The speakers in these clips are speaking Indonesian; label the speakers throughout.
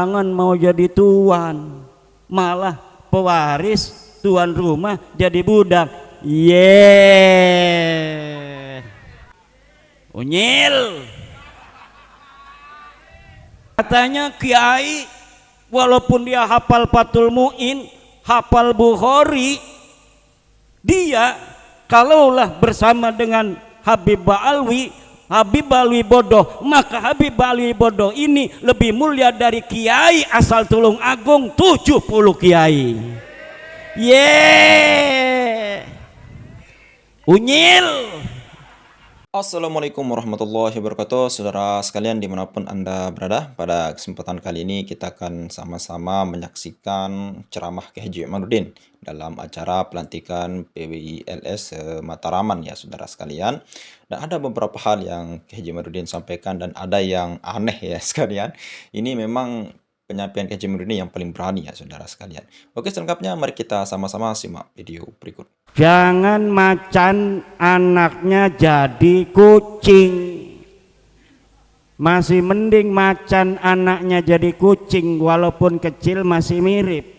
Speaker 1: jangan mau jadi tuan, malah pewaris tuan rumah jadi budak. Unyil. Katanya kiai walaupun dia hafal Fathul Mu'in, hafal Bukhari, dia kalaulah bersama dengan Habib Alwi bodoh, maka Habib Alwi bodoh ini lebih mulia dari kiai asal Tulung Agung 70 kiai. Unyil.
Speaker 2: Assalamualaikum warahmatullahi wabarakatuh. Saudara sekalian dimanapun Anda berada, pada kesempatan kali ini kita akan sama-sama menyaksikan ceramah Kiai Haji Imanuddin dalam acara pelantikan PWI-LS Mataraman ya saudara sekalian. Dan ada beberapa hal yang Kiai Haji Imanuddin sampaikan dan ada yang aneh ya sekalian. Ini memang penyampaian Kiai Haji Imanuddin yang paling berani ya saudara sekalian. Oke, selengkapnya mari kita sama-sama simak video berikut.
Speaker 1: Jangan macan anaknya jadi kucing. Masih mending macan anaknya jadi kucing, walaupun kecil masih mirip.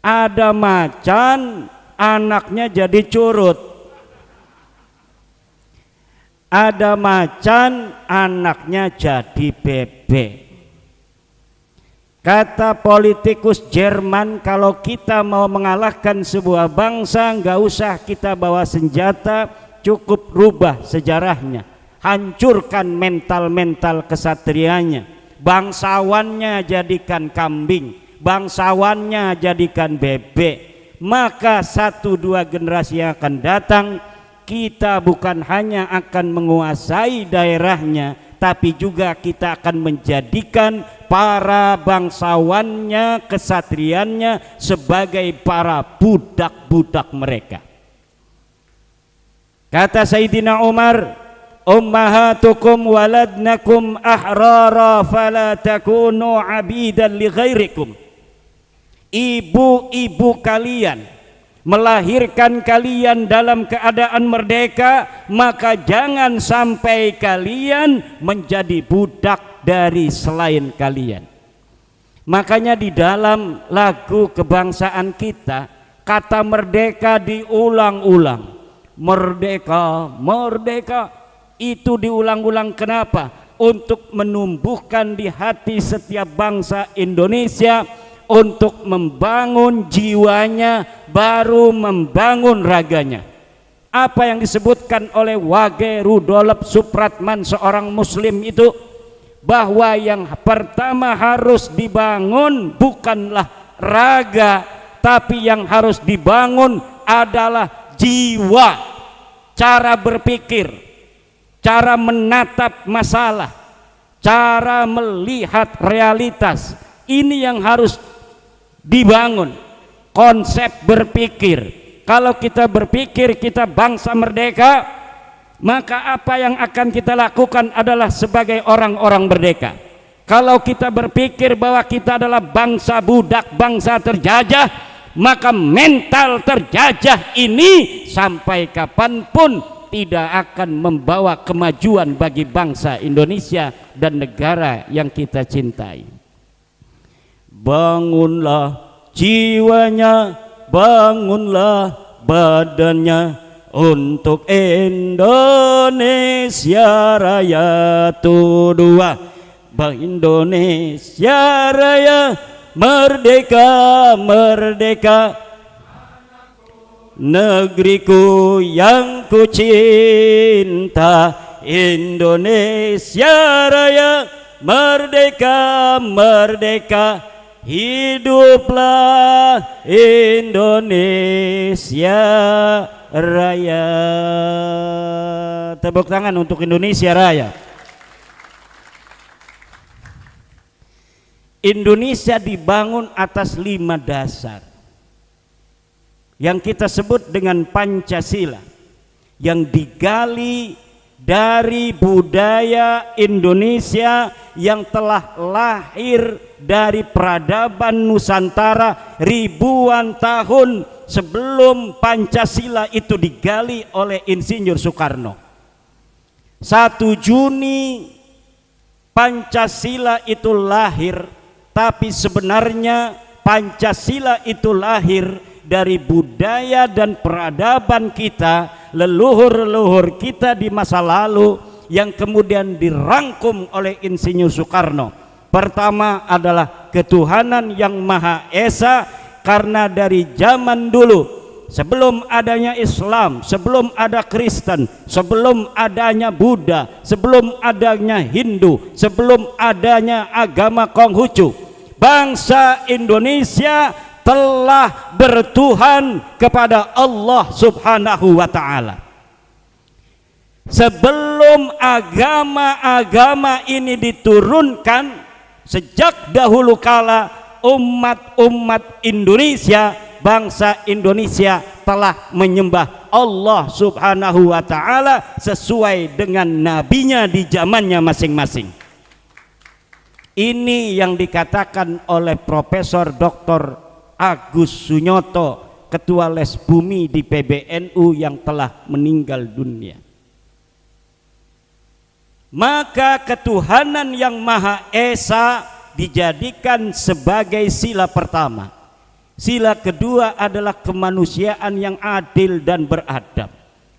Speaker 1: Ada macan anaknya jadi curut. Ada macan anaknya jadi bebek. Kata politikus Jerman, kalau kita mau mengalahkan sebuah bangsa, nggak usah kita bawa senjata, cukup rubah sejarahnya, hancurkan mental-mental kesatrianya, bangsawannya jadikan kambing, bangsawannya jadikan bebek, maka 1-2 generasi yang akan datang, kita bukan hanya akan menguasai daerahnya, tapi juga kita akan menjadikan para bangsawannya, kesatriannya sebagai para budak-budak mereka. Kata Sayyidina Umar, ummahatukum waladnakum ahrara fala takunu abidan li ghairikum. Ibu-ibu kalian melahirkan kalian dalam keadaan merdeka, maka jangan sampai kalian menjadi budak dari selain kalian. Makanya di dalam lagu kebangsaan kita, kata merdeka diulang-ulang. Merdeka, merdeka, itu diulang-ulang kenapa? Untuk menumbuhkan di hati setiap bangsa Indonesia, untuk membangun jiwanya, baru membangun raganya. Apa yang disebutkan oleh Wage Rudolf Supratman, seorang muslim itu, bahwa yang pertama harus dibangun bukanlah raga, tapi yang harus dibangun adalah jiwa, cara berpikir, cara menatap masalah, cara melihat realitas. Ini yang harus dibangun, konsep berpikir. Kalau kita berpikir kita bangsa merdeka, maka apa yang akan kita lakukan adalah sebagai orang-orang merdeka. Kalau kita berpikir bahwa kita adalah bangsa budak, bangsa terjajah, maka mental terjajah ini sampai kapanpun tidak akan membawa kemajuan bagi bangsa Indonesia dan negara yang kita cintai. Bangunlah jiwanya, bangunlah badannya untuk Indonesia Raya. Dua, Bang Indonesia Raya, merdeka, merdeka, negeriku yang ku cinta. Indonesia Raya, merdeka, merdeka, hiduplah Indonesia Raya. Tepuk tangan untuk Indonesia Raya. Indonesia dibangun atas 5 dasar yang kita sebut dengan Pancasila, yang digali dari budaya Indonesia yang telah lahir dari peradaban Nusantara ribuan tahun sebelum Pancasila itu digali oleh Insinyur Soekarno. 1 Juni Pancasila itu lahir Tapi sebenarnya Pancasila itu lahir dari budaya dan peradaban kita, leluhur-leluhur kita di masa lalu, yang kemudian dirangkum oleh Insinyur Soekarno. Pertama adalah ketuhanan yang Maha Esa, karena dari zaman dulu, sebelum adanya Islam, sebelum ada Kristen, sebelum adanya Buddha, sebelum adanya Hindu, sebelum adanya agama Konghucu, bangsa Indonesia telah bertuhan kepada Allah Subhanahu wa Ta'ala. Sebelum agama-agama ini diturunkan, sejak dahulu kala umat-umat Indonesia, bangsa Indonesia telah menyembah Allah Subhanahu wa Ta'ala sesuai dengan nabinya di zamannya masing-masing. Ini yang dikatakan oleh Profesor Dr. Agus Sunyoto, Ketua Les Bumi di PBNU yang telah meninggal dunia. Maka ketuhanan yang Maha Esa dijadikan sebagai sila pertama. Sila kedua adalah kemanusiaan yang adil dan beradab.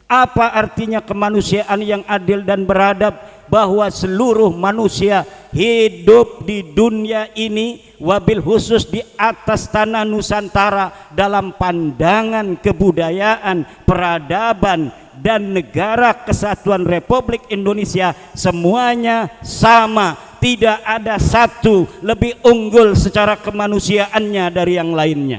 Speaker 1: Apa artinya kemanusiaan yang adil dan beradab? Bahwa seluruh manusia hidup di dunia ini, wabil khusus di atas tanah Nusantara, dalam pandangan kebudayaan, peradaban, dan negara kesatuan Republik Indonesia, semuanya sama. Tidak ada satu lebih unggul secara kemanusiaannya dari yang lainnya.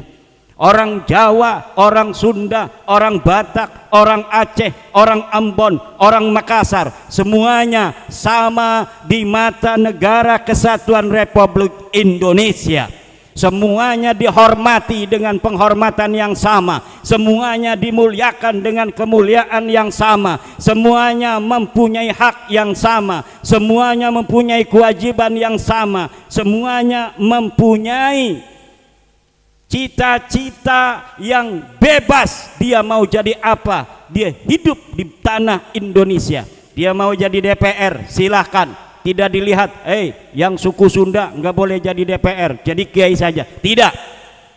Speaker 1: Orang Jawa, orang Sunda, orang Batak, orang Aceh, orang Ambon, orang Makassar, semuanya sama di mata negara kesatuan Republik Indonesia. Semuanya dihormati dengan penghormatan yang sama, semuanya dimuliakan dengan kemuliaan yang sama, semuanya mempunyai hak yang sama, semuanya mempunyai kewajiban yang sama, semuanya mempunyai cita-cita yang bebas. Dia mau jadi apa, dia hidup di tanah Indonesia. Dia mau jadi DPR, silahkan. Tidak dilihat, yang suku Sunda nggak boleh jadi DPR, jadi kiai saja. Tidak,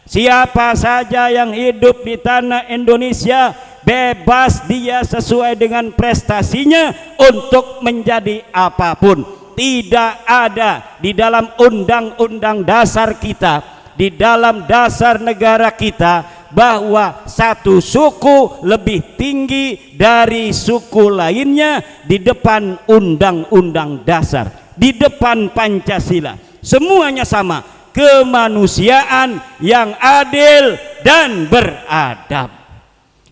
Speaker 1: siapa saja yang hidup di tanah Indonesia bebas dia sesuai dengan prestasinya untuk menjadi apapun. Tidak ada di dalam undang-undang dasar kita, di dalam dasar negara kita, bahwa satu suku lebih tinggi dari suku lainnya di depan undang-undang dasar, di depan Pancasila. Semuanya sama, kemanusiaan yang adil dan beradab.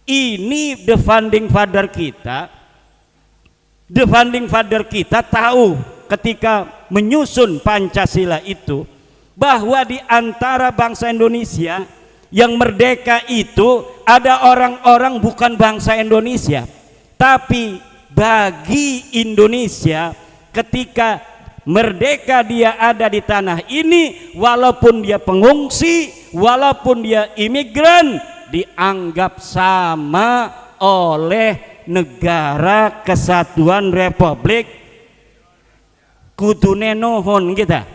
Speaker 1: Ini the founding father kita. The founding father kita tahu ketika menyusun Pancasila itu, bahwa di antara bangsa Indonesia yang merdeka itu ada orang-orang bukan bangsa Indonesia, tapi bagi Indonesia ketika merdeka dia ada di tanah ini, walaupun dia pengungsi, walaupun dia imigran, dianggap sama oleh negara kesatuan Republik. Kudune nuhun kita.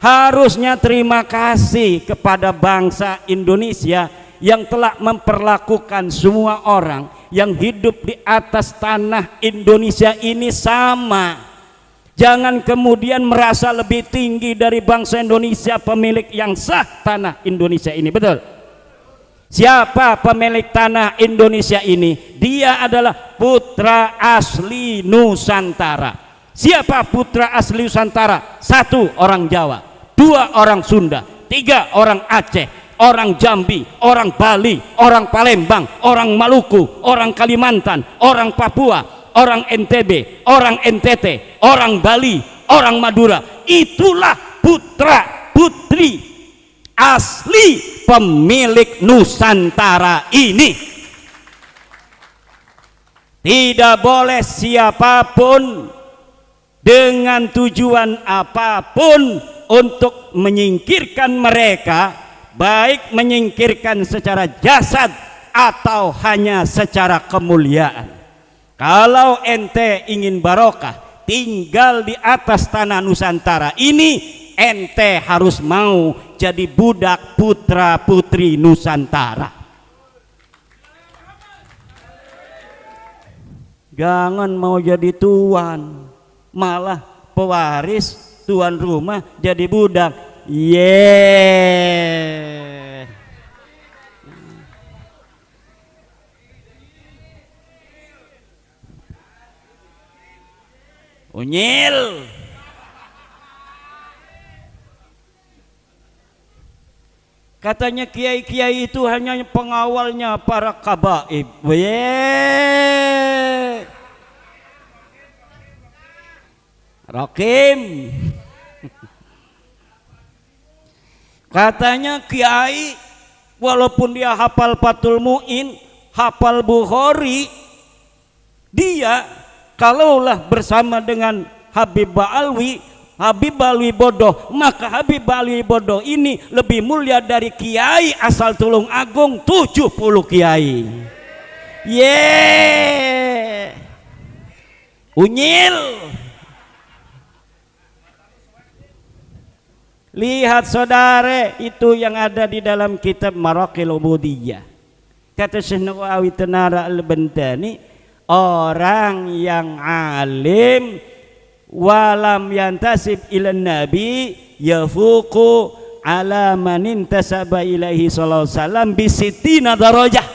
Speaker 1: Harusnya terima kasih kepada bangsa Indonesia yang telah memperlakukan semua orang yang hidup di atas tanah Indonesia ini sama. Jangan kemudian merasa lebih tinggi dari bangsa Indonesia, pemilik yang sah tanah Indonesia ini. Betul? Siapa pemilik tanah Indonesia ini? Dia adalah putra asli Nusantara. Siapa putra asli Nusantara? Satu, orang Jawa. Dua, orang Sunda. Tiga, orang Aceh, orang Jambi, orang Bali, orang Palembang, orang Maluku, orang Kalimantan, orang Papua, orang NTB, orang NTT, orang Bali, orang Madura. Itulah putra putri asli pemilik Nusantara ini. Tidak boleh siapapun dengan tujuan apapun untuk menyingkirkan mereka, baik menyingkirkan secara jasad atau hanya secara kemuliaan. Kalau ente ingin barokah tinggal di atas tanah Nusantara ini, ente harus mau jadi budak putra putri Nusantara. Jangan mau jadi tuan, malah pewaris tuan rumah jadi budak. Unyil. Katanya kiai-kiai itu hanya pengawalnya para kabaib. Rakim. Katanya kiai walaupun dia hafal Fathul Mu'in, hafal Bukhari, dia kalaulah bersama dengan Habib Alwi bodoh, maka Habib Alwi bodoh ini lebih mulia dari kiai asal Tulung Agung 70 kiai. Unyil. Lihat saudara, itu yang ada di dalam kitab Maraqil Ubudiyah. Kata Syekh Nawawi Tenara Al-Bantani, orang yang alim walam yantasib ilan nabi yafuqu ala man intasaba ilaihi sallallahu alaihi wasallam bisitina darajah.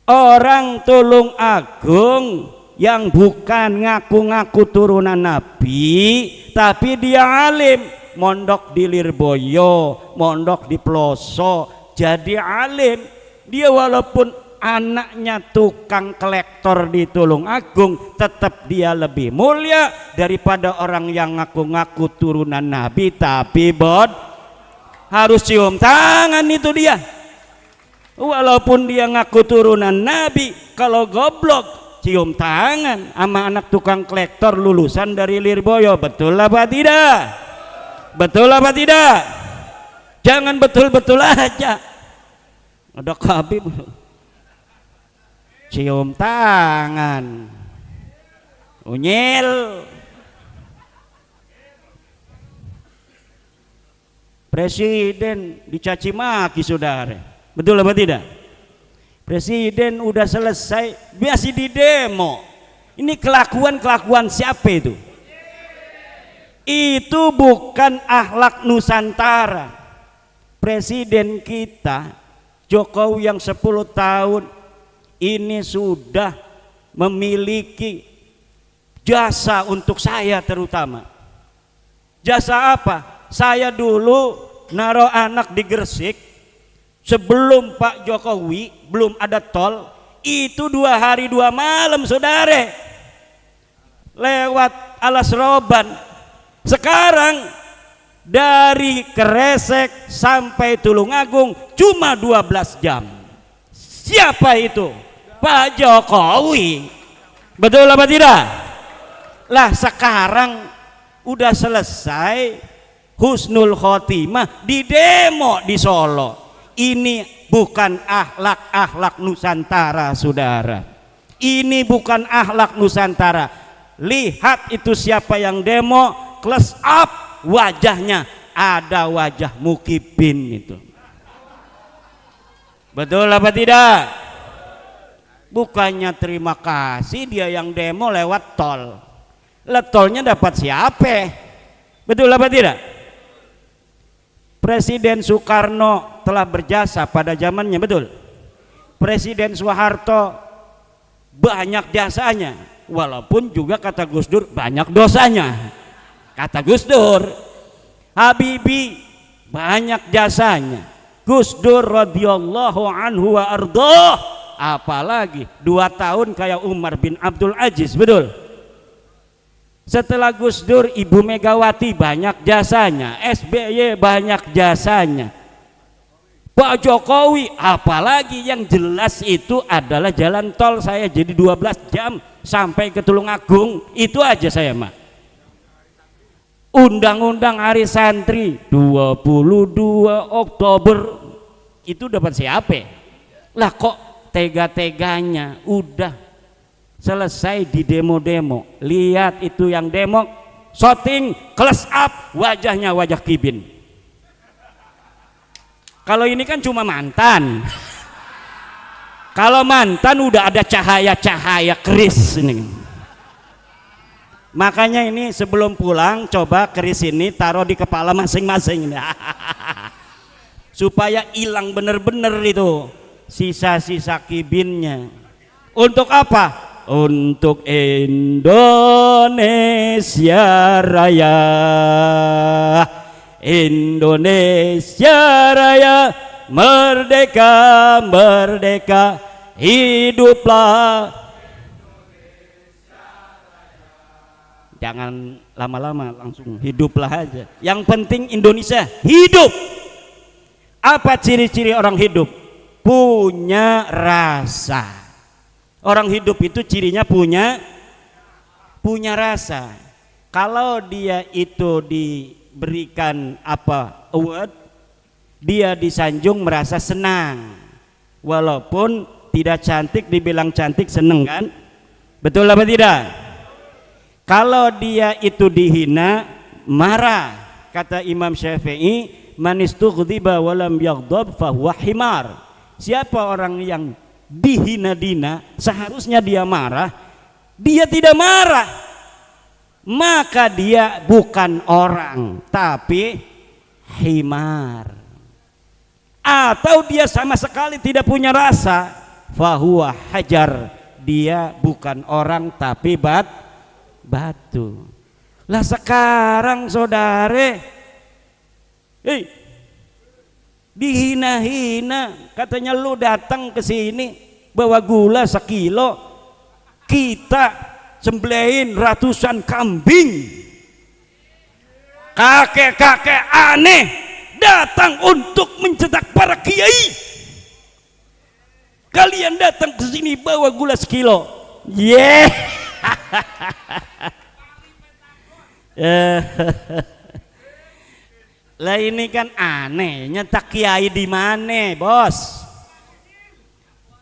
Speaker 1: Orang Tulung Agung yang bukan ngaku-ngaku turunan nabi tapi dia alim, mondok di Lirboyo, mondok di Ploso, jadi alim. Dia walaupun anaknya tukang kolektor di Tulung Agung, tetap dia lebih mulia daripada orang yang ngaku-ngaku turunan nabi tapi harus cium tangan. Itu dia, walaupun dia ngaku turunan nabi, kalau goblok cium tangan sama anak tukang kolektor lulusan dari Lirboyo. Betul apa tidak? Betul apa tidak? Jangan betul-betul aja. Ada Habib cium tangan, unyil. Presiden dicaci maki saudara. Betul apa tidak? Presiden udah selesai masih di demo. Ini kelakuan siapa itu? Itu bukan akhlak Nusantara. Presiden kita Jokowi yang 10 tahun ini sudah memiliki jasa untuk saya terutama. Jasa apa? Saya dulu naruh anak di Gresik sebelum Pak Jokowi, belum ada tol, itu 2 hari 2 malam saudara, lewat Alas Roban. Sekarang dari Kresek sampai Tulung Agung cuma 12 jam. Siapa itu? Pak Jokowi. Betul apa tidak? Lah sekarang udah selesai husnul khotimah di demo di Solo. Ini bukan akhlak Nusantara saudara. Ini bukan akhlak Nusantara. Lihat itu siapa yang demo, close up wajahnya, ada wajah Mukibin itu. Betul apa tidak? Bukannya terima kasih dia yang demo lewat tol. Tolnya dapat siapa? Betul apa tidak? Presiden Soekarno telah berjasa pada zamannya, betul. Presiden Soeharto banyak jasanya, walaupun juga kata Gus Dur banyak dosanya. Kata Gus Dur, Habibie banyak jasanya. Gus Dur radhiyallahu anhu wa ardhah, apalagi 2 tahun kayak Umar bin Abdul Aziz, betul. Setelah Gus Dur, Ibu Megawati banyak jasanya, SBY banyak jasanya, Pak Jokowi apalagi yang jelas itu adalah jalan tol. Saya jadi 12 jam sampai ke Tulung Agung, itu aja saya mah. Undang-undang Hari Santri 22 Oktober itu dapat siapa? Lah kok tega-teganya udah selesai di demo-demo. Lihat itu yang demo shooting, close up, wajahnya wajah Kibin. Kalau ini kan cuma mantan. Kalau mantan udah ada cahaya-cahaya keris ini. Makanya ini sebelum pulang coba keris ini taruh di kepala masing-masing. Supaya hilang bener-bener itu sisa-sisa kibinnya. Untuk apa? Untuk Indonesia Raya. Indonesia Raya, merdeka, merdeka, hiduplah. Jangan lama-lama, langsung hiduplah aja. Yang penting Indonesia hidup. Apa ciri-ciri orang hidup? Punya rasa. Orang hidup itu cirinya punya rasa. Kalau dia itu diberikan award, dia disanjung merasa senang. Walaupun tidak cantik, dibilang cantik seneng kan? Betul apa tidak? Kalau dia itu dihina, marah. Kata Imam Syafi'i, manistughdiba walam yaghdab fahuwa himar. Siapa orang yang dihina-dina, seharusnya dia marah, dia tidak marah, maka dia bukan orang tapi himar. Atau dia sama sekali tidak punya rasa, fahuwa hajar, dia bukan orang tapi batu. Lah sekarang saudara dihina-hina, katanya lu datang ke sini bawa gula 1 kilo, kita sembelihin ratusan kambing. Kakek-kakek aneh datang untuk mencetak para kiai. Kalian datang ke sini bawa gula 1 kilo. Lah ini kan aneh, nyetak kiai di mana, bos?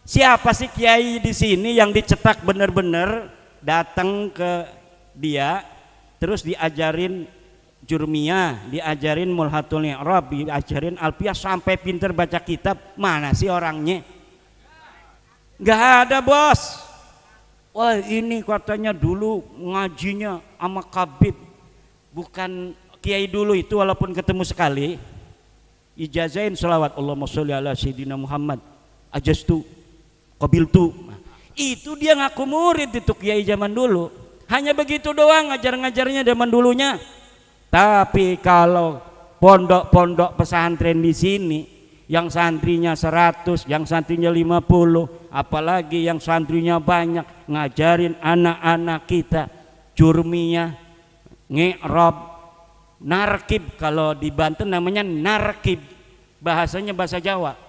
Speaker 1: Siapa sih kiai di sini yang dicetak bener-bener datang ke dia, terus diajarin Jurmiyah, diajarin Mulhatul I'rab, diajarin Alfiyah sampai pinter baca kitab? Mana sih orangnya? Nggak ada, bos. Wah, ini katanya dulu ngajinya sama Kabib, bukan kiai dulu itu, walaupun ketemu sekali ijazahin selawat Allahumma sholli ala sayyidina Muhammad ajastu qabiltu. Itu dia ngaku murid itu kiai zaman dulu. Hanya begitu doang ngajar-ngajarnya zaman dulunya. Tapi kalau pondok-pondok pesantren di sini yang santrinya 100, yang santrinya 50, apalagi yang santrinya banyak, ngajarin anak-anak kita Jurmiyah, I'rab, narkib. Kalau di Banten namanya narkib, bahasanya bahasa Jawa.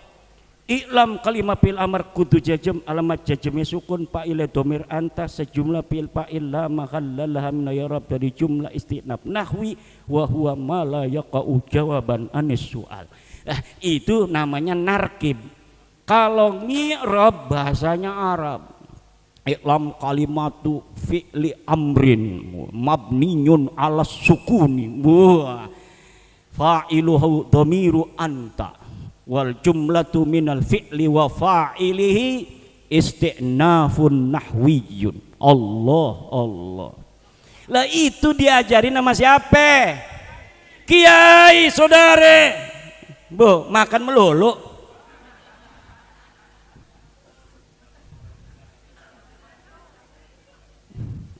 Speaker 1: Iklam kalimah fil amar kudu jajem, alamat jajemnya sukun fa'il domir anta sejumlah fil fa'il la mahallalah min yarab, dari jumlah istinaf nahwi wa huwa ma la yaqa'u jawaban anis soal. Itu namanya narkib. Kalau I'rab bahasanya Arab. Iklam kalimatu fi'li amrin mabniyun ala sukuni, fa'iluhu dhamiru anta wal jumlatu minal fi'li wa fa'ilihi isti'nafun nahwiyun. Allah. Lah itu diajarin sama siapa? Kiai, saudara. Bu, makan melulu.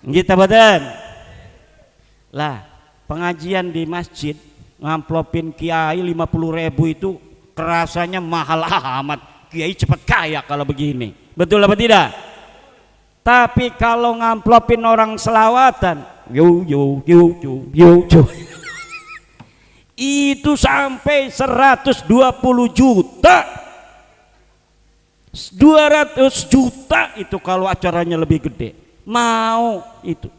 Speaker 1: Kita badan lah pengajian di masjid ngamplopin kiai 50.000 itu kerasanya mahal amat. Kiai cepat kaya kalau begini, betul apa tidak? Tapi kalau ngamplopin orang selawatan yo itu sampai 120 juta, 200 juta itu kalau acaranya lebih gede. Mau itu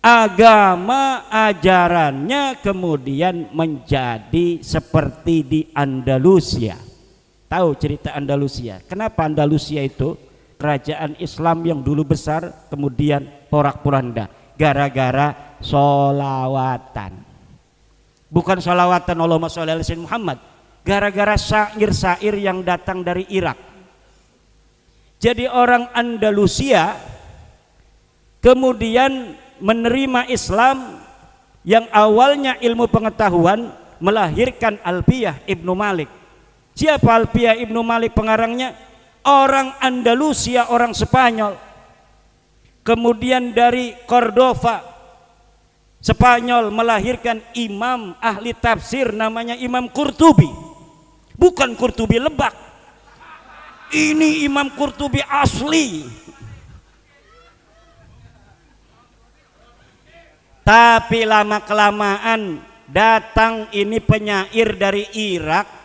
Speaker 1: agama ajarannya kemudian menjadi seperti di Andalusia. Tahu cerita Andalusia? Kenapa Andalusia itu kerajaan Islam yang dulu besar kemudian porak-poranda? Gara-gara solawatan. Bukan solawatan Allahumma sholli ala sayyidina Muhammad, gara-gara syair-syair yang datang dari Irak. Jadi orang Andalusia kemudian menerima Islam yang awalnya ilmu pengetahuan, melahirkan Alfiyah Ibnu Malik. Siapa Alfiyah Ibnu Malik pengarangnya? Orang Andalusia, orang Spanyol. Kemudian dari Cordova, Spanyol, melahirkan imam ahli tafsir namanya Imam Qurtubi. Bukan Qurtubi Lebak, ini Imam Qurtubi asli. Tapi lama kelamaan datang ini penyair dari Irak.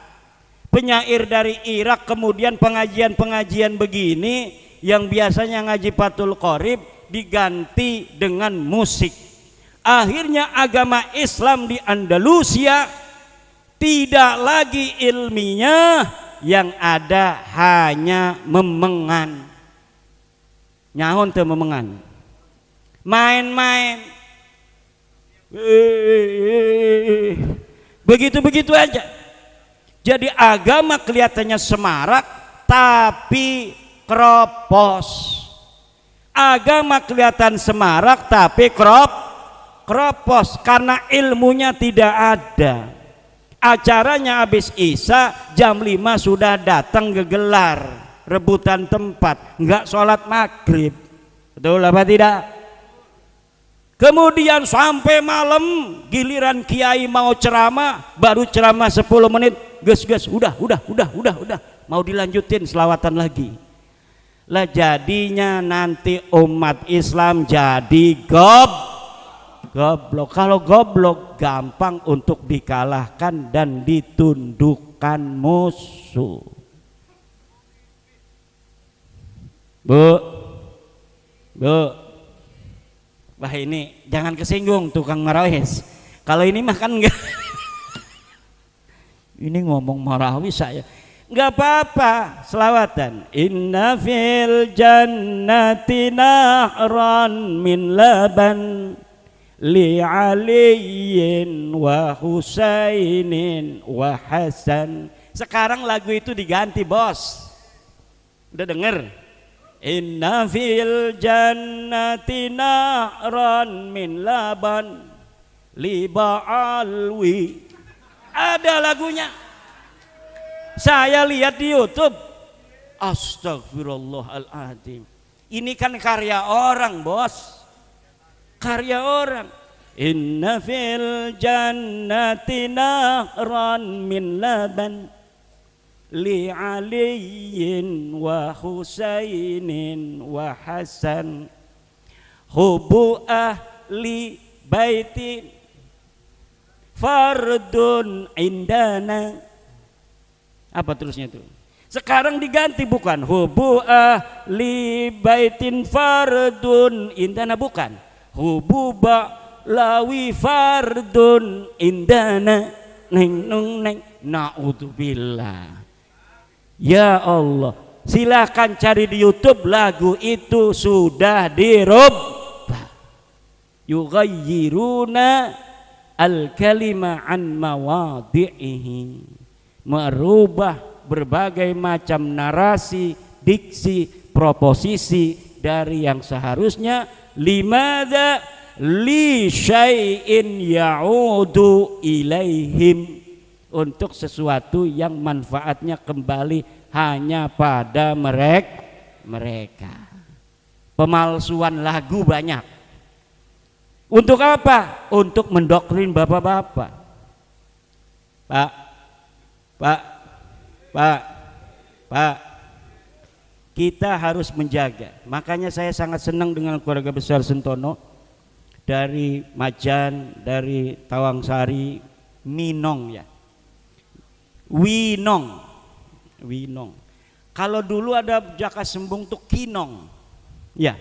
Speaker 1: Penyair dari Irak, kemudian pengajian-pengajian begini yang biasanya ngaji Fathul Qorib diganti dengan musik. Akhirnya agama Islam di Andalusia tidak lagi ilmiah, yang ada hanya memengan. Nyahon teu memengan, main-main, begitu-begitu aja. Jadi agama kelihatannya semarak tapi kropos. Agama kelihatan semarak tapi kropos karena ilmunya tidak ada. Acaranya habis Isya jam 5 sudah datang gegelar, rebutan tempat, enggak sholat maghrib. Betul apa tidak? Kemudian sampai malam giliran kiai mau ceramah, baru ceramah 10 menit, ges, udah, mau dilanjutin selawatan lagi. Lah jadinya nanti umat Islam jadi goblok. Kalau goblok gampang untuk dikalahkan dan ditundukkan musuh. Bu, wah ini jangan kesinggung tukang marawis. Kalau ini mah kan enggak. Ini ngomong marawis saya. Enggak apa-apa, selawatan. Inna fil jannati nahran min laban li aliyin wa husainin wa hasan. Sekarang lagu itu diganti, bos. Udah denger? Inna fil jannati nahran min laban li ba'alwi. Ada lagunya. Saya lihat di YouTube. Astagfirullahaladzim. Ini kan karya orang, bos. Karya orang. Inna fil jannati nahran min laban li aliyin wa husainin wa hasan hubu ahli baitin fardun indana. Apa terusnya itu? Sekarang diganti, bukan hubu ahli baitin fardun indana, bukan hubu lawi fardun indana neng neng. Naudzubillah. Ya Allah, silahkan cari di YouTube, lagu itu sudah dirubah. Yughayyiruna al-kalima an mawadhi'ihi, merubah berbagai macam narasi, diksi, proposisi dari yang seharusnya. Limadza li syai'in ya'udu ilaihim, untuk sesuatu yang manfaatnya kembali hanya pada mereka. Pemalsuan lagu banyak. Untuk apa? Untuk mendoktrin bapak-bapak. Pak, kita harus menjaga. Makanya saya sangat senang dengan keluarga besar Sentono, dari Majan, dari Tawangsari, Minong ya. Winong. Kalau dulu ada Jaka Sembung tuh Kinong. Ya.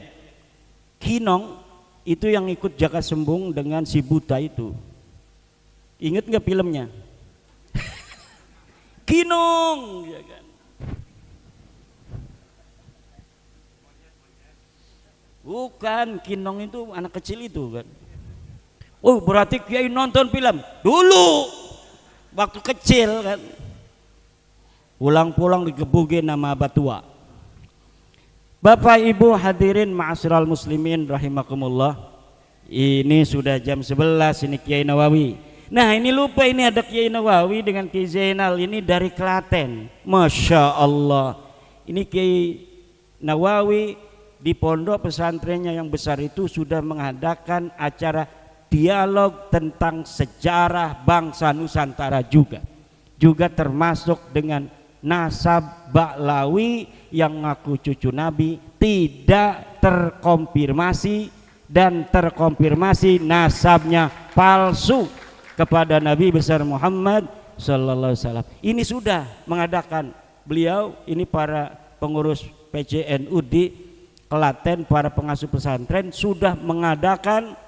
Speaker 1: Kinong itu yang ikut Jaka Sembung dengan si buta itu. Ingat nggak filmnya? Kinong, ya kan? Bukan, Kinong itu anak kecil itu kan. Oh berarti Kiai nonton film dulu waktu kecil kan. Pulang-pulang digebukin nama batua. Bapak Ibu hadirin ma'asyiral muslimin rahimakumullah. Ini sudah jam 11 ini Kiai Nawawi. Nah ini lupa ini ada Kiai Nawawi dengan Kiai Zainal ini dari Klaten. Masya Allah. Ini Kiai Nawawi di pondok pesantrennya yang besar itu sudah mengadakan acara dialog tentang sejarah bangsa Nusantara juga termasuk dengan nasab Baklawi yang ngaku cucu Nabi tidak terkonfirmasi dan terkonfirmasi nasabnya palsu kepada Nabi besar Muhammad sallallahu alaihi wasallam. Ini sudah mengadakan beliau ini para pengurus PCNU di Klaten, para pengasuh pesantren sudah mengadakan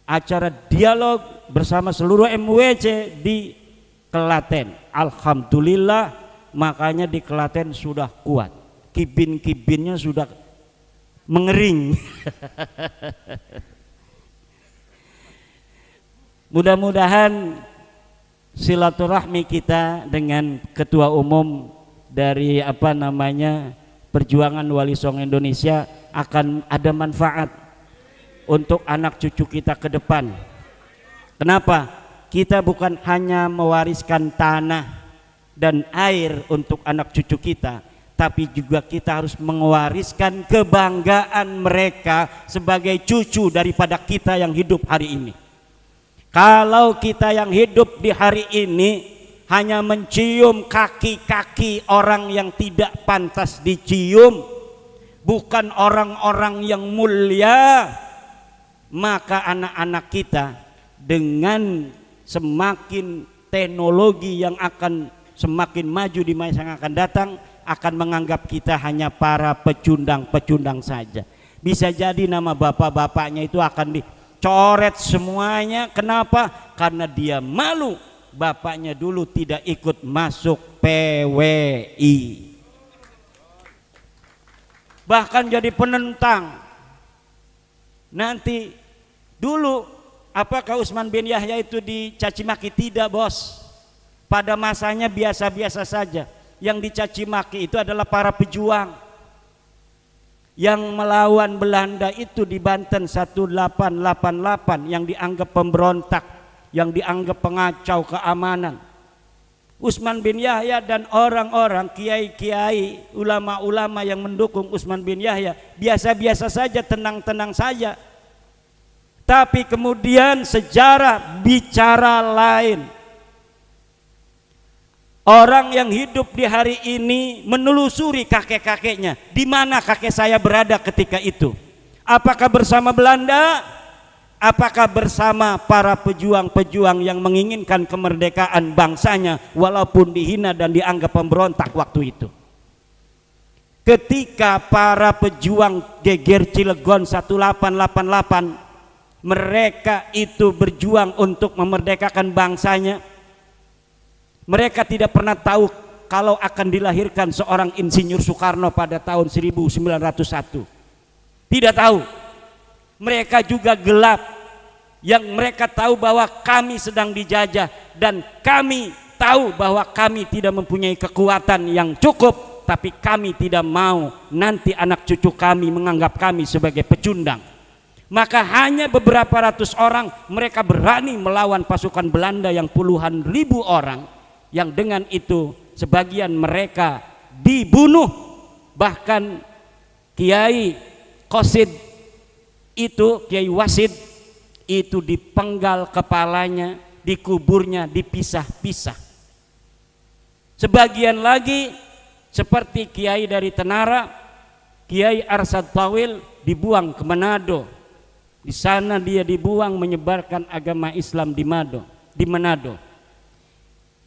Speaker 1: acara dialog bersama seluruh MWC di Klaten. Alhamdulillah, makanya di Klaten sudah kuat, kibin-kibinnya sudah mengering. Mudah-mudahan silaturahmi kita dengan ketua umum dari Perjuangan Wali Songo Indonesia akan ada manfaat untuk anak cucu kita ke depan. Kenapa? Kita bukan hanya mewariskan tanah dan air untuk anak cucu kita, tapi juga kita harus mewariskan kebanggaan mereka sebagai cucu daripada kita yang hidup hari ini. Kalau kita yang hidup di hari ini hanya mencium kaki-kaki orang yang tidak pantas dicium, bukan orang-orang yang mulia, maka anak-anak kita dengan semakin teknologi yang akan semakin maju di masa yang akan datang akan menganggap kita hanya para pecundang-pecundang saja. Bisa jadi nama bapak-bapaknya itu akan dicoret semuanya. Kenapa? Karena dia malu bapaknya dulu tidak ikut masuk PWI, bahkan jadi penentang. Nanti dulu apakah Utsman bin Yahya itu dicaci maki? Tidak bos, pada masanya biasa-biasa saja. Yang dicaci maki itu adalah para pejuang yang melawan Belanda itu di Banten 1888, yang dianggap pemberontak, yang dianggap pengacau keamanan. Utsman bin Yahya dan orang-orang kiai-kiai, ulama-ulama yang mendukung Utsman bin Yahya biasa-biasa saja, tenang-tenang saja. Tapi kemudian sejarah bicara lain. Orang yang hidup di hari ini menelusuri kakek-kakeknya. Di mana kakek saya berada ketika itu? Apakah bersama Belanda? Apakah bersama para pejuang-pejuang yang menginginkan kemerdekaan bangsanya walaupun dihina dan dianggap pemberontak waktu itu? Ketika para pejuang Geger Cilegon 1888 mereka itu berjuang untuk memerdekakan bangsanya, mereka tidak pernah tahu kalau akan dilahirkan seorang Insinyur Soekarno pada tahun 1901. Tidak tahu. Mereka juga gelap. Yang mereka tahu bahwa kami sedang dijajah, dan kami tahu bahwa kami tidak mempunyai kekuatan yang cukup, tapi kami tidak mau nanti anak cucu kami menganggap kami sebagai pecundang. Maka hanya beberapa ratus orang mereka berani melawan pasukan Belanda yang puluhan ribu orang, yang dengan itu sebagian mereka dibunuh. Bahkan Kiai Qasid itu, Kiai Wasid itu dipenggal kepalanya, dikuburnya dipisah-pisah. Sebagian lagi seperti Kiai dari Tenara, Kiai Arsad Tawil dibuang ke Manado. Di sana dia dibuang menyebarkan agama Islam di Manado.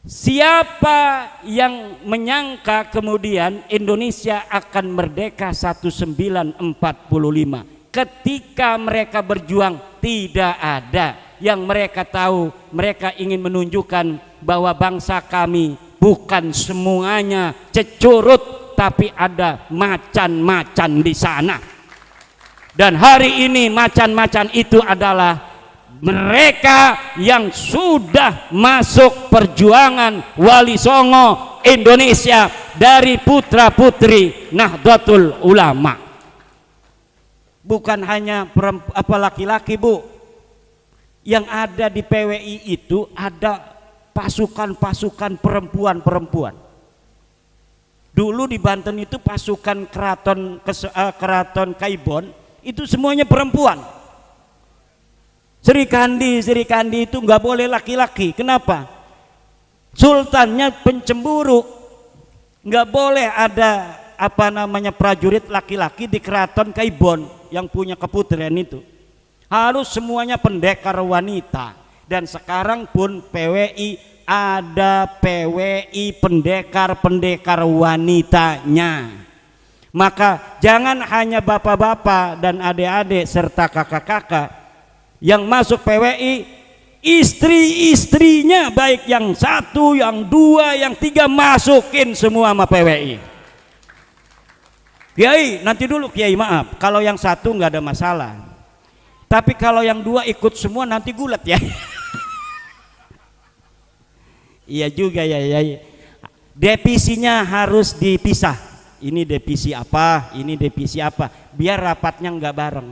Speaker 1: Siapa yang menyangka kemudian Indonesia akan merdeka 1945? Ketika mereka berjuang tidak ada. Yang mereka tahu, mereka ingin menunjukkan bahwa bangsa kami bukan semuanya cecurut, tapi ada macan-macan di sana. Dan hari ini macan-macan itu adalah mereka yang sudah masuk perjuangan Wali Songo Indonesia dari putra-putri Nahdlatul Ulama. Bukan hanya laki-laki, Bu. Yang ada di PWI itu ada pasukan-pasukan perempuan-perempuan. Dulu di Banten itu pasukan keraton Kaibon itu semuanya perempuan. Sri Kandi itu nggak boleh laki-laki. Kenapa? Sultannya pencemburu, nggak boleh ada prajurit laki-laki di keraton Kaibon yang punya keputrian itu. Harus semuanya pendekar wanita. Dan sekarang pun PWI ada PWI pendekar wanitanya. Maka jangan hanya bapak-bapak dan adik-adik serta kakak-kakak yang masuk PWI, istri-istrinya baik yang satu, yang dua, yang tiga masukin semua sama PWI. Kiai, nanti dulu Kiai, maaf, kalau yang satu nggak ada masalah, tapi kalau yang dua ikut semua nanti gulat ya. Iya juga ya. Divisinya harus dipisah. Ini divisi apa, ini divisi apa, biar rapatnya nggak bareng.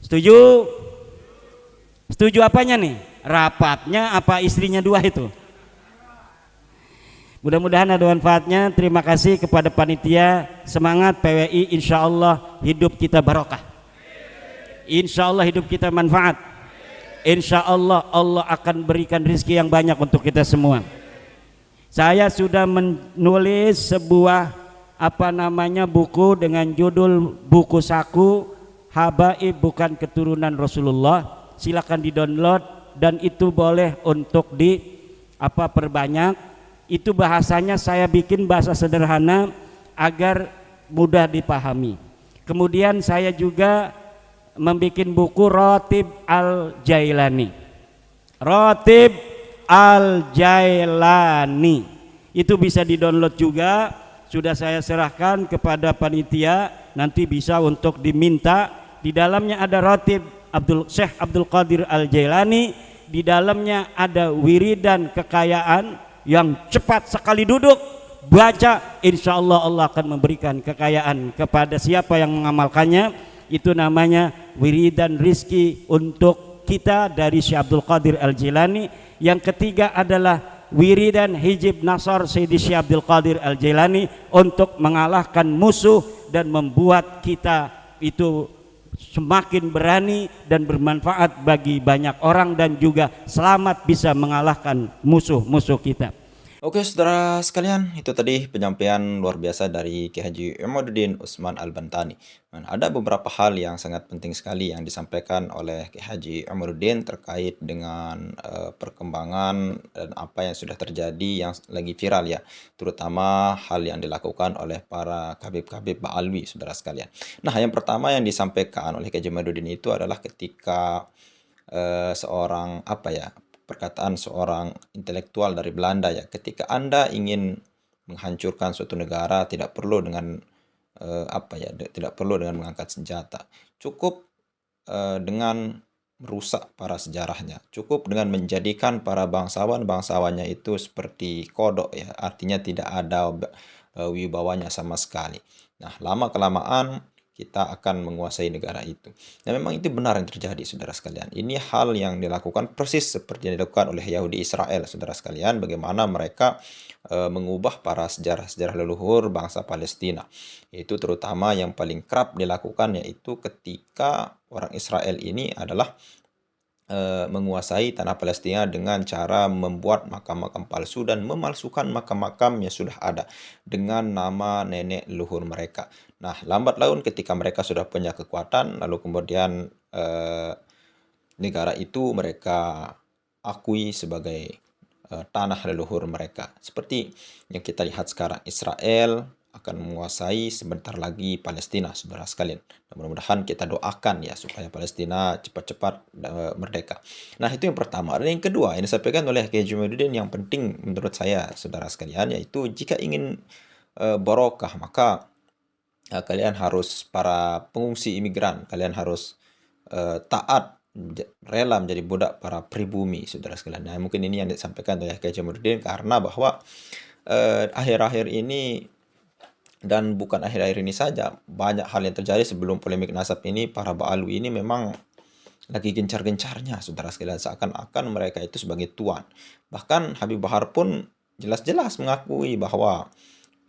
Speaker 1: Setuju? Setuju apanya nih? Rapatnya apa istrinya dua itu? Mudah-mudahan ada manfaatnya. Terima kasih kepada panitia. Semangat PWI, insya Allah hidup kita barokah. Insya Allah hidup kita manfaat. Insya Allah Allah akan berikan rezeki yang banyak untuk kita semua. Saya sudah menulis sebuah buku dengan judul buku saku Habaib bukan keturunan Rasulullah. Silakan di-download dan itu boleh untuk perbanyak. Itu bahasanya saya bikin bahasa sederhana agar mudah dipahami. Kemudian saya juga membuat buku Ratib Al-Jailani. Ratib Al-Jailani itu bisa di-download juga, sudah saya serahkan kepada panitia, nanti bisa untuk diminta. Di dalamnya ada Ratib Syekh Abdul Qadir Al-Jailani, di dalamnya ada wiridan kekayaan yang cepat sekali duduk baca, insya Allah Allah akan memberikan kekayaan kepada siapa yang mengamalkannya. Itu namanya wiridan rizki untuk kita dari Syekh Abdul Qadir Al-Jailani. Yang ketiga adalah wiridan hijib nasar Sayyidi Syekh Abdul Qadir Al-Jailani untuk mengalahkan musuh dan membuat kita itu semakin berani dan bermanfaat bagi banyak orang dan juga selamat bisa mengalahkan musuh-musuh kita.
Speaker 2: Oke saudara sekalian, itu tadi penyampaian luar biasa dari Kiai Haji Imaduddin Utsman Al-Bantani. Dan ada beberapa hal yang sangat penting sekali yang disampaikan oleh Kiai Haji Imaduddin terkait dengan perkembangan dan apa yang sudah terjadi yang lagi viral ya, terutama hal yang dilakukan oleh para kabib-kabib Ba'alwi saudara sekalian. Nah, yang pertama yang disampaikan oleh Kiai Haji Imaduddin itu adalah ketika perkataan seorang intelektual dari Belanda ya, ketika Anda ingin menghancurkan suatu negara tidak perlu dengan tidak perlu dengan mengangkat senjata, cukup dengan merusak para sejarahnya, cukup dengan menjadikan para bangsawannya itu seperti kodok ya, artinya tidak ada wibawanya sama sekali. Nah, lama kelamaan kita akan menguasai negara itu. Dan memang itu benar yang terjadi, saudara sekalian. Ini hal yang dilakukan persis seperti yang dilakukan oleh Yahudi Israel, saudara sekalian. Bagaimana mereka mengubah para sejarah-sejarah leluhur bangsa Palestina. Itu terutama yang paling kerap dilakukan, yaitu ketika orang Israel ini adalah menguasai tanah Palestina dengan cara membuat makam-makam palsu dan memalsukan makam-makam yang sudah ada dengan nama nenek leluhur mereka. Nah, lambat laun ketika mereka sudah punya kekuatan, lalu kemudian negara itu mereka akui sebagai tanah leluhur mereka. Seperti yang kita lihat sekarang, Israel akan menguasai sebentar lagi Palestina, saudara sekalian. Dan mudah-mudahan kita doakan ya supaya Palestina cepat-cepat merdeka. Nah, itu yang pertama. Dan yang kedua yang disampaikan oleh Kiai Haji Imaduddin yang penting menurut saya, saudara sekalian, yaitu jika ingin barokah maka kalian harus para pengungsi imigran, kalian harus taat rela menjadi budak para pribumi, saudara sekalian. Nah, mungkin ini yang disampaikan oleh Kiai Jamaluddin karena bahwa akhir-akhir ini dan bukan akhir-akhir ini saja, banyak hal yang terjadi sebelum polemik nasab ini. Para Ba'alwi ini memang lagi gencar-gencarnya, saudara sekalian, seakan-akan mereka itu sebagai tuan. Bahkan Habib Bahar pun jelas-jelas mengakui bahwa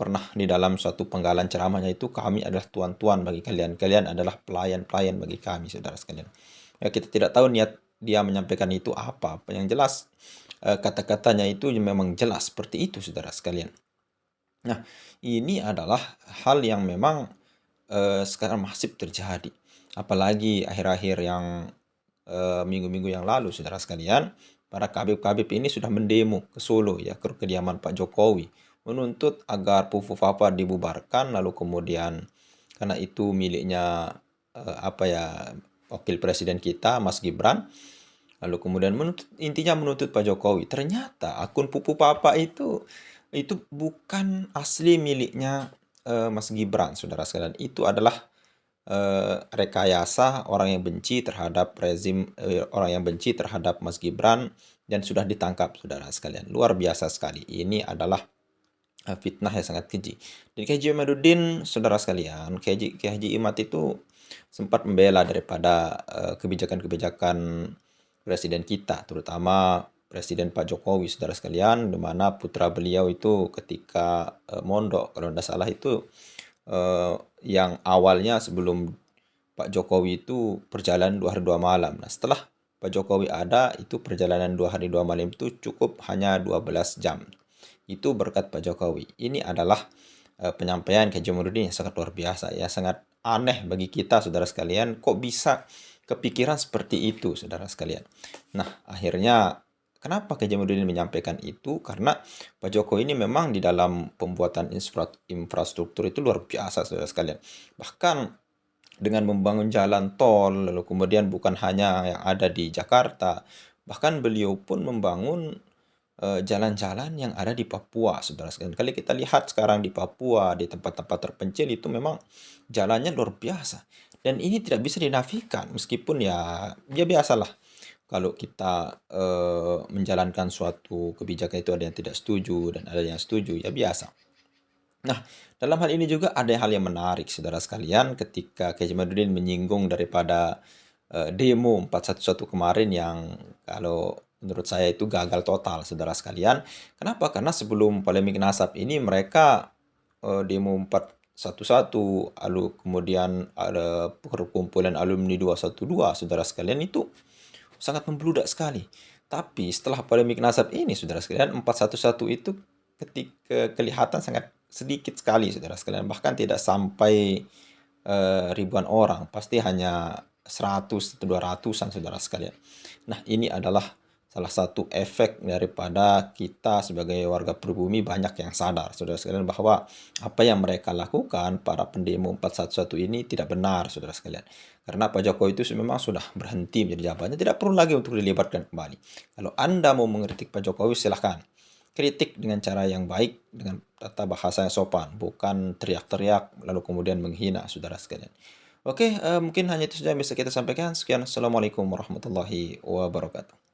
Speaker 2: pernah di dalam suatu penggalan ceramahnya itu, kami adalah tuan-tuan bagi kalian, kalian adalah pelayan-pelayan bagi kami, saudara sekalian. Ya, kita tidak tahu niat dia menyampaikan itu apa. Yang jelas kata-katanya itu memang jelas seperti itu, saudara sekalian. Nah, ini adalah hal yang memang sekarang masif terjadi. Apalagi akhir-akhir yang minggu-minggu yang lalu, saudara sekalian, para kabib-kabib ini sudah mendemo ke Solo, ya, ke kediaman Pak Jokowi, menuntut agar Pufu Papa dibubarkan, lalu kemudian karena itu miliknya wakil presiden kita Mas Gibran, lalu kemudian intinya menuntut Pak Jokowi. Ternyata akun Pupu Papa itu bukan asli miliknya Mas Gibran, saudara sekalian. Itu adalah rekayasa orang yang benci terhadap rezim, orang yang benci terhadap Mas Gibran, dan sudah ditangkap, saudara sekalian. Luar biasa sekali. Ini adalah fitnah yang sangat keji. Dan Kiai Haji Imaduddin, saudara sekalian, Kiai Haji Imad itu sempat membela daripada kebijakan-kebijakan presiden kita, terutama Presiden Pak Jokowi, saudara sekalian, di mana putra beliau itu ketika mondok, kalau tidak salah itu yang awalnya sebelum Pak Jokowi itu perjalanan 2 hari 2 malam. Nah, setelah Pak Jokowi ada, itu perjalanan 2 hari 2 malam itu cukup hanya 12 jam. Itu berkat Pak Jokowi. Ini adalah penyampaian Kiai Jamaluddin yang sangat luar biasa, ya, sangat aneh bagi kita, saudara sekalian. Kok bisa kepikiran seperti itu, saudara sekalian? Nah, akhirnya kenapa Kiai Jamaluddin menyampaikan itu? Karena Pak Jokowi ini memang di dalam pembuatan infrastruktur itu luar biasa, saudara sekalian. Bahkan dengan membangun jalan tol, lalu kemudian bukan hanya yang ada di Jakarta, bahkan beliau pun membangun jalan-jalan yang ada di Papua, saudara sekalian. Kalau kita lihat sekarang di Papua, di tempat-tempat terpencil itu memang jalannya luar biasa. Dan ini tidak bisa dinafikan, meskipun ya biasalah kalau kita menjalankan suatu kebijakan itu ada yang tidak setuju dan ada yang setuju, ya biasa. Nah, dalam hal ini juga ada hal yang menarik, saudara sekalian, ketika Kiai Jamaluddin menyinggung daripada demo 411 kemarin yang kalau menurut saya itu gagal total, saudara sekalian. Kenapa? Karena sebelum polemik nasab ini mereka demo 411, lalu kemudian ada perkumpulan alumni 212, saudara sekalian, itu sangat membludak sekali. Tapi setelah polemik nasab ini, saudara sekalian, 411 itu ketika kelihatan sangat sedikit sekali, saudara sekalian. Bahkan tidak sampai ribuan orang. Pasti hanya 100 atau 200-an, saudara sekalian. Nah, ini adalah salah satu efek daripada kita sebagai warga pribumi banyak yang sadar, saudara sekalian, bahwa apa yang mereka lakukan, para pendemo 411 ini, tidak benar, saudara sekalian. Karena Pak Jokowi itu memang sudah berhenti menjadi jabatannya, tidak perlu lagi untuk dilibatkan kembali. Kalau Anda mau mengkritik Pak Jokowi, silahkan. Kritik dengan cara yang baik, dengan tata bahasa yang sopan, bukan teriak-teriak lalu kemudian menghina, saudara sekalian. Oke, mungkin hanya itu saja yang bisa kita sampaikan. Sekian, Assalamualaikum warahmatullahi wabarakatuh.